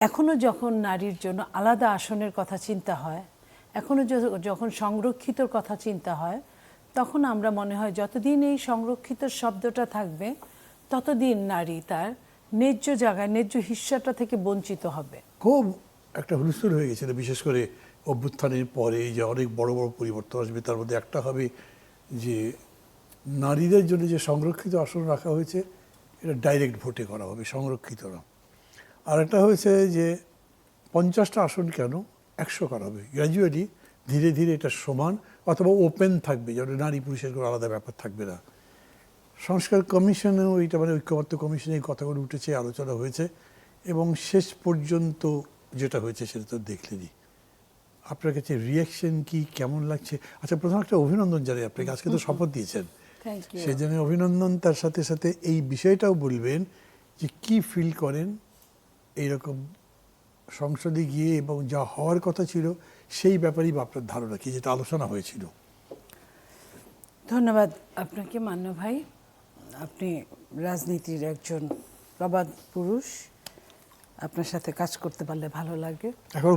এখনো যখন নারীর জন্য আলাদা আসনের কথা চিন্তা হয়, এখনো যখন সংরক্ষিতর কথা চিন্তা হয়, তখন আমরা মনে হয় যতদিন এই সংরক্ষিত শব্দটা থাকবে ততদিন নারী তার ন্যায্য জায়গায় ন্যায্য হিস্সাটা থেকে বঞ্চিত হবে। খুব একটা হুলস্থুল হয়ে গেছিল, বিশেষ করে অভ্যুত্থানের পরে যে অনেক বড় বড় পরিবর্তন আসবে। তার মধ্যে একটা হবে যে নারীদের জন্য যে সংরক্ষিত আসন রাখা হয়েছে এটা ডাইরেক্ট ভোটে করা হবে, সংরক্ষিত না। আর একটা হয়েছে যে 50টা আসন কেন 100 করা হবে, গ্র্যাজুয়ালি ধীরে ধীরে এটা সমান অথবা ওপেন থাকবে, যেন নারী পুরুষের কোনো আলাদা ব্যাপার থাকবে না। সংস্কার কমিশনেও এটা মানে ঐক্যমত্য কমিশনে এই কথাগুলো উঠেছে, আলোচনা হয়েছে এবং শেষ পর্যন্ত যেটা হয়েছে সেটা তো দেখলেনই। আপনার কাছে রিয়াকশন কি, কেমন লাগছে? আচ্ছা, প্রথম একটা অভিনন্দন জানাই আপনাকে, আজকে তো শপথ দিয়েছেন, সেই জন্য অভিনন্দন। তার সাথে সাথে এই বিষয়টাও বলবেন যে কি ফিল করেন এইরকম সংসদে গিয়ে এবং যা হওয়ার কথা ছিল সেই ব্যাপারেই বা আপনার ধারণা কি, যেটা আলোচনা হয়েছিল। ধন্যবাদ আপনাকে মান্য ভাই। আপনি রাজনীতির একজন প্রবাদ পুরুষ, আপনার সাথে কাজ করতে পারলে ভালো লাগে। এখন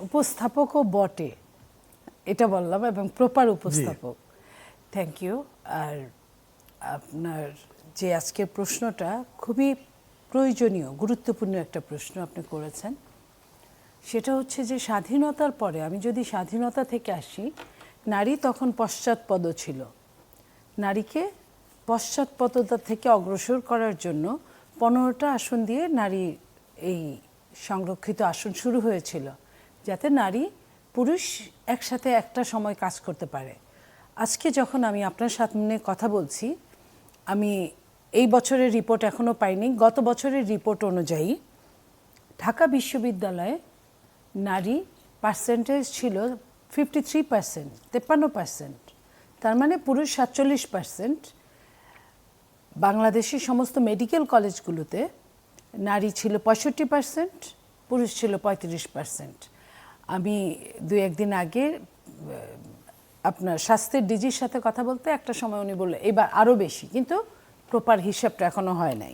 উপস্থাপকও বটে, এটা বললাম, এবং প্রপার উপস্থাপক। Thank you. আর আপনার যে আজকের প্রশ্নটা খুবই প্রয়োজনীয়, গুরুত্বপূর্ণ একটা প্রশ্ন আপনি করেছেন। সেটা হচ্ছে যে স্বাধীনতার পরে, আমি যদি স্বাধীনতা থেকে আসি, নারী তখন পশ্চাৎপদ ছিল। নারীকে পশ্চাৎপদতা থেকে অগ্রসর করার জন্য 15টা আসন দিয়ে নারী এই সংরক্ষিত আসন শুরু হয়েছিল, যাতে নারী পুরুষ একসাথে একটা সময় কাজ করতে পারে। আজকে যখন আমি আপনার সামনে কথা বলছি, আমি এই বছরের রিপোর্ট এখনও পাইনি, গত বছরের রিপোর্ট অনুযায়ী ঢাকা বিশ্ববিদ্যালয়ে নারী পার্সেন্টেজ ছিল 53%, 53%। তার মানে পুরুষ 47%। বাংলাদেশের সমস্ত মেডিকেল কলেজগুলোতে নারী ছিল 65%, পুরুষ ছিল 35%। আমি 2-1 দিন আগে আপনার স্বাস্থ্যের ডিজির সাথে কথা বলতে একটা সময় উনি বললেন এবার আরও বেশি, কিন্তু প্রপার হিসাবটা এখনো হয় নাই।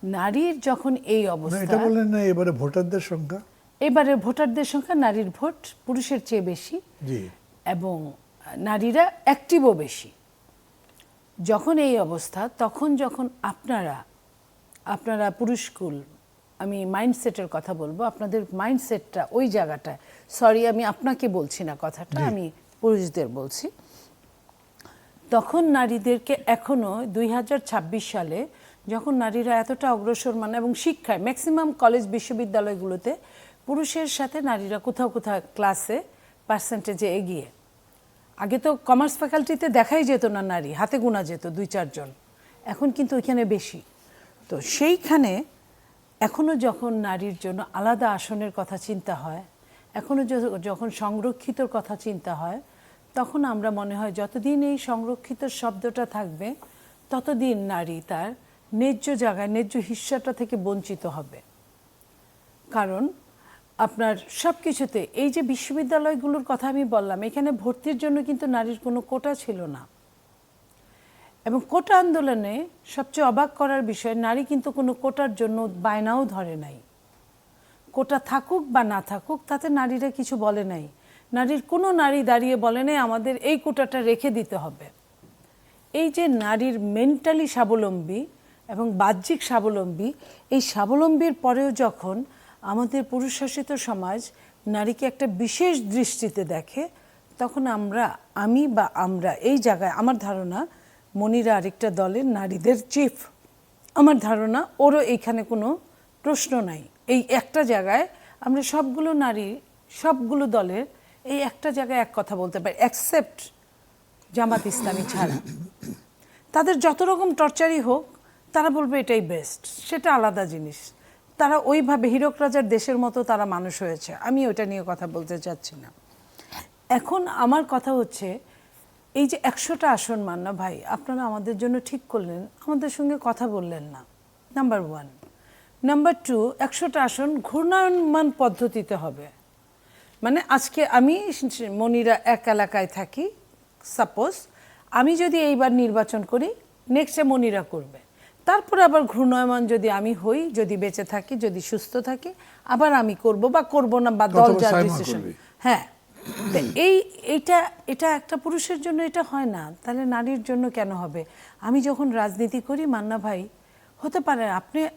নারীর যখন এই অবস্থা, এটা বললেন না এবারে ভোটারদের সংখ্যা, এবারে ভোটারদের সংখ্যা নারীর ভোট পুরুষের চেয়ে বেশি, এবং নারীরা অ্যাক্টিভও বেশি। যখন এই অবস্থা, তখন যখন আপনারা পুরুষকুল, আমি মাইন্ডসেটের কথা বলবো, আপনাদের মাইন্ডসেটটা ওই জায়গাটায়, সরি আমি আপনাকে বলছি না কথাটা, আমি পুরুষদের বলছি। তখন নারীদেরকে এখনো 2026 সালে যখন নারীরা এতটা অগ্রসর এবং শিক্ষায় ম্যাক্সিমাম কলেজ বিশ্ববিদ্যালয়গুলোতে পুরুষের সাথে নারীরা কোথাও কোথাও ক্লাসে পার্সেন্টেজে এগিয়ে। আগে তো কমার্স ফ্যাকাল্টিতে দেখাই যেত না নারী, হাতে গোনা যেত 2-4 জন, এখন কিন্তু ওইখানে বেশি। তো সেইখানে এখনো যখন নারীর জন্য আলাদা আসনের কথা চিন্তা হয়, এখনো যখন সংরক্ষিতর কথা চিন্তা হয়, তখন আমরা মনে হয় যতদিন এই সংরক্ষিত শব্দটা থাকবে ততদিন নারী তার ন্যায্য জায়গায় ন্যায্য হিস্সাটা থেকে বঞ্চিত হবে। কারণ আপনার সব কিছুতে, এই যে বিশ্ববিদ্যালয়গুলোর কথা আমি বললাম, এখানে ভর্তির জন্য কিন্তু নারীর কোনো কোটা ছিল না। এবং কোটা আন্দোলনে সবচেয়ে অবাক করার বিষয়, নারী কিন্তু কোনো কোটার জন্য বায়নাও ধরে নাই। কোটা থাকুক বা না থাকুক তাতে নারীরা কিছু বলে নাই। কোনো নারী দাঁড়িয়ে বলে নাই আমাদের এই কোটাটা রেখে দিতে হবে। এই যে নারীর মেন্টালি স্বাবলম্বী এবং বাহ্যিক স্বাবলম্বী, এই স্বাবলম্বীর পরেও যখন আমাদের পুরুষশাসিত সমাজ নারীকে একটা বিশেষ দৃষ্টিতে দেখে, তখন আমরা এই জায়গায়, আমার ধারণা মনিরা আরেকটা দলের নারীদের চিফ, আমার ধারণা ওরও এইখানে কোনো প্রশ্ন নাই। এই একটা জায়গায় আমরা সবগুলো নারী, সবগুলো দলের এই একটা জায়গায় এক কথা বলতে পারি, অ্যাকসেপ্ট জামাত ইসলামী ছাড়া। তাদের যত রকম টর্চারই হোক, তারা বলবে এটাই বেস্ট, সেটা আলাদা জিনিস। তারা ওইভাবে হীরক রাজার দেশের মতো তারা মানুষ হয়েছে, আমি ওইটা নিয়ে কথা বলতে চাচ্ছি না। এখন আমার কথা হচ্ছে, এই যে 100টা আসন মান্না ভাই আপনারা আমাদের জন্য ঠিক করলেন, আমাদের সঙ্গে কথা বললেন না, নাম্বার 1। নাম্বার 2, 100টা আসন ঘূর্ণায়মান পদ্ধতিতে হবে। মানে আজকে আমি মনিরা এক এলাকায় থাকি, সাপোজ আমি যদি এইবার নির্বাচন করি, নেক্সটে মনিরা করবে, তারপরে আবার ঘূর্ণায়মান যদি আমি হই, যদি বেঁচে থাকি, যদি সুস্থ থাকি, আবার আমি করব বা করব না, বা দল অথবা যার সাইমা ডিসিশন। করবে। হ্যাঁ, তো এটা একটা পুরুষের জন্য এটা হয় না, তাহলে নারীর জন্য কেন হবে? আমি যখন রাজনীতি করি, মান্না ভাই, হতে পারে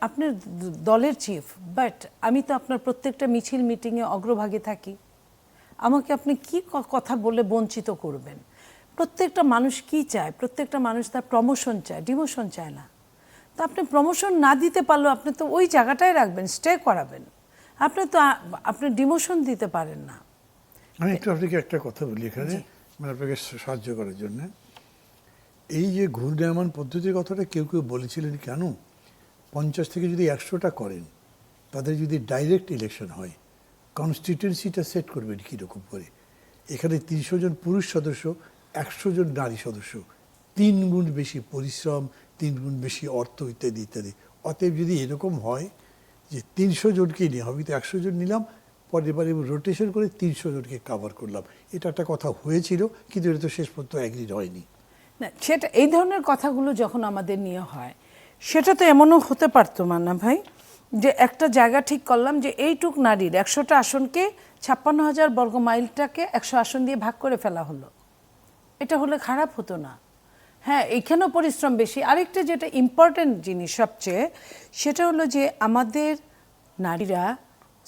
আপনার দলের চিফ, বাট আমি তো আপনার প্রত্যেকটা মিছিল মিটিংয়ে অগ্রভাগে থাকি। আমাকে আপনি কি কথা বলে বঞ্চিত করবেন? প্রত্যেকটা মানুষ কি চায়? প্রত্যেকটা মানুষ তার প্রমোশন চায়, ডিমোশন চায় না। তো আপনি প্রমোশন না দিতে পারলেও আপনি তো ওই জায়গাটায় রাখবেন, স্টে করাবেন। আপনি ডিমোশন দিতে পারেন না। আমি একটু আপনাকে একটা কথা বলি এখানে, মানে আপনাকে সাহায্য করার জন্য। এই যে ঘূর্ণায়মান পদ্ধতির কথাটা কেউ কেউ বলেছিলেন, কেন 50 থেকে যদি 100টা করেন, তাদের যদি ডাইরেক্ট ইলেকশন হয়, কনস্টিটিউয়েন্সিটা সেট করবেন কীরকম করে? এখানে 300 জন পুরুষ সদস্য, 100 জন নারী সদস্য, 3 গুণ বেশি পরিশ্রম, 3 গুণ বেশি অর্থ, ইত্যাদি ইত্যাদি। অতএব যদি এরকম হয় যে 300 জনকেই নিয়ে, আমি তো 100 জন নিলাম, পরের বারে রোটেশন করে 300 জনকে কাভার করলাম, এটা একটা কথা হয়েছিল, কিন্তু এটা তো শেষ পর্যন্ত অ্যাগ্রি হয়নি। না, সেটা এই ধরনের কথাগুলো যখন আমাদের নিয়ে হয়, সেটা তো এমনও হতে পারতো মান্না ভাই, যে একটা জায়গা ঠিক করলাম যে এইটুক নারীর 100টা আসনকে 56,000 বর্গ মাইলটাকে 100 আসন দিয়ে ভাগ করে ফেলা হলো। এটা হলে খারাপ হতো না। হ্যাঁ, এখানেও পরিশ্রম বেশি। আরেকটা যেটা ইম্পর্টেন্ট জিনিস সবচেয়ে, সেটা হলো যে আমাদের নারীরা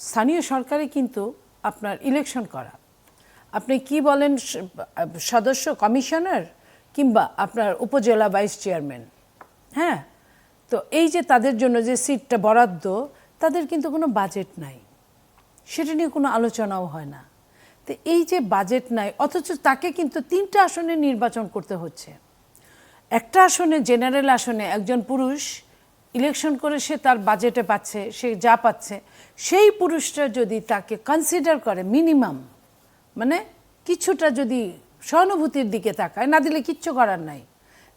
স্থানীয় সরকারে কিন্তু আপনার ইলেকশন করা, আপনি কি বলেন, সদস্য, কমিশনার, কিংবা আপনার উপজেলা ভাইস চেয়ারম্যান, হ্যাঁ, তো এই যে তাদের জন্য যে সিটটা বরাদ্দ, তাদের কিন্তু কোনো বাজেট নাই, সেটা নিয়ে কোনো আলোচনাও হয় না। তো এই যে বাজেট নাই, অথচ তাকে কিন্তু 3টা আসনে নির্বাচন করতে হচ্ছে। একটা আসনে, জেনারেল আসনে, একজন পুরুষ ইলেকশন করে সে তার বাজেটে পাচ্ছে, সে যা পাচ্ছে, সেই পুরুষটা যদি তাকে কনসিডার করে, মিনিমাম মানে কিছুটা যদি সহানুভূতির দিকে তাকায়, না দিলে কিচ্ছু করার নাই,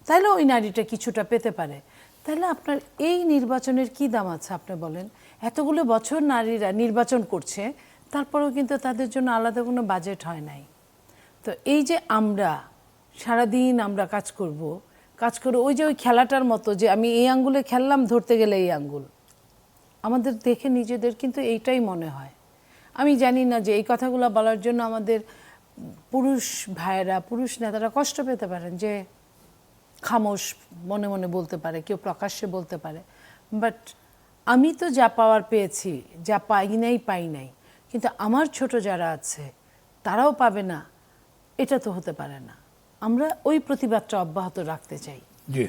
তাহলে ওই নারীটা কিছুটা পেতে পারে। তাহলে আপনার এই নির্বাচনের কি দাম আছে আপনি বলেন? এতগুলো বছর নারীরা নির্বাচন করছে, তারপরেও কিন্তু তাদের জন্য আলাদা কোনো বাজেট হয় নাই। তো এই যে আমরা সারাদিন আমরা কাজ করে ওই যে ওই খেলাটার মতো, যে আমি এই আঙ্গুলে খেললাম, ধরতে গেলে এই আঙ্গুল, আমাদের দেখে নিজেদের কিন্তু এইটাই মনে হয়। আমি জানি না যে এই কথাগুলো বলার জন্য আমাদের পুরুষ ভাইয়েরা, পুরুষ নেতারা কষ্ট পেতে পারেন, যে খামোশ মনে মনে বলতে পারে, কেউ প্রকাশ্যে বলতে পারে, বাট আমি তো যা পাওয়ার পেয়েছি, যা পাই নাই, কিন্তু আমার ছোট যারা আছে তারাও পাবে না, এটা তো হতে পারে না। আমরা ওই প্রতিবাদটা অব্যাহত রাখতে চাই। জি।